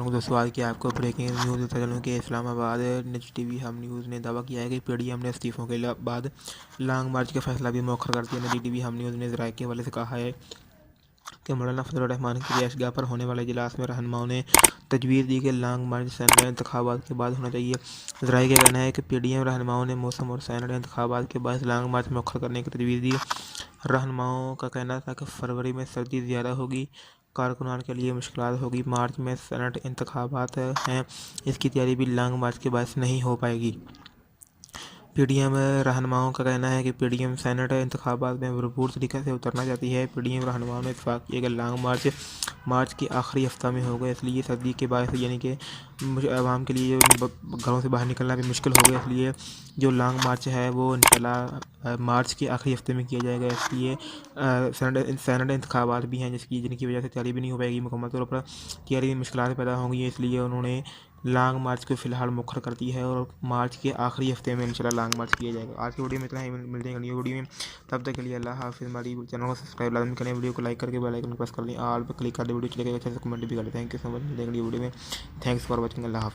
दोस्तों आज की आपको ब्रेकिंग न्यूज़ बता चलूँ कि इस्लामाबाद निज टीवी हम न्यूज़ ने दावा किया है कि पीडीएम ने इस्तीफों के बाद लॉन्ग मार्च का फैसला भी मौखर कर दिया। निजी टीवी हम न्यूज़ ने ज़राए के हवाले से कहा है कि मौलाना फजल रहमान की रिहाइशगाह पर होने वाले इजलास में रहनुमाओं ने तजवीज़ दी कि लॉन्ग मार्च सेनेट इंतखाबात के बाद होना चाहिए। ज़राए का कहना है कि पीडीएम रहनुमाओं ने मौसम और सेनेट इंतखाबात के बाद लॉन्ग मार्च मौखर करने की तजवीज़ दी। रहनुमाओं का कहना था कि फरवरी में सर्दी ज़्यादा होगी, कारकुनान के लिए मुश्किलात होगी। मार्च में सेनेट इंतखाबात हैं, इसकी तैयारी भी लॉन्ग मार्च के बाद नहीं हो पाएगी। पीडीएम रहनुमाओं का कहना है कि पीडीएम सेनेट इंतखाबात में भरपूर तरीके से उतरना चाहती है। पीडीएम रहनुमाओं ने इत्तफाक किया कि लॉन्ग मार्च के आखिरी हफ्ता में होगा, इसलिए सर्दी के बायस यानी कि आवाम के लिए घरों से बाहर निकलना भी मुश्किल होगा। इसलिए जो लॉन्ग मार्च है वो इंशाल्लाह मार्च के आखिरी हफ्ते में किया जाएगा। इसलिए सेनेट इंतखाबात भी हैं जिनकी वजह से तैयारी भी नहीं हो पाएगी, मुकम्मल तौर पर तैयारी में मुश्किलात पैदा होंगी। इसलिए उन्होंने लॉन्ग मार्च को फ़िलहाल मुखर कर दी है और मार्च के आखिरी हफ्ते में इंशाल्लाह लॉन्ग मार्च किया जाएगा। आज की वीडियो में इतना ही, मिलते हैं न्यू वीडियो में। तब तक के लिए अल्लाह हाफ़िज़। हमारी चैनल को सब्सक्राइब लाजमी करें, वीडियो को लाइक करके बेल आइकन प्रेस कर लें, ऑल पर क्लिक कर दें, वीडियो चलेगा अच्छे से कमेंट भी कर लें। थैंक यू सो मच, मिलते हैं न्यू वीडियो में। Thanks for watching. अल्लाह हाफ़िज़।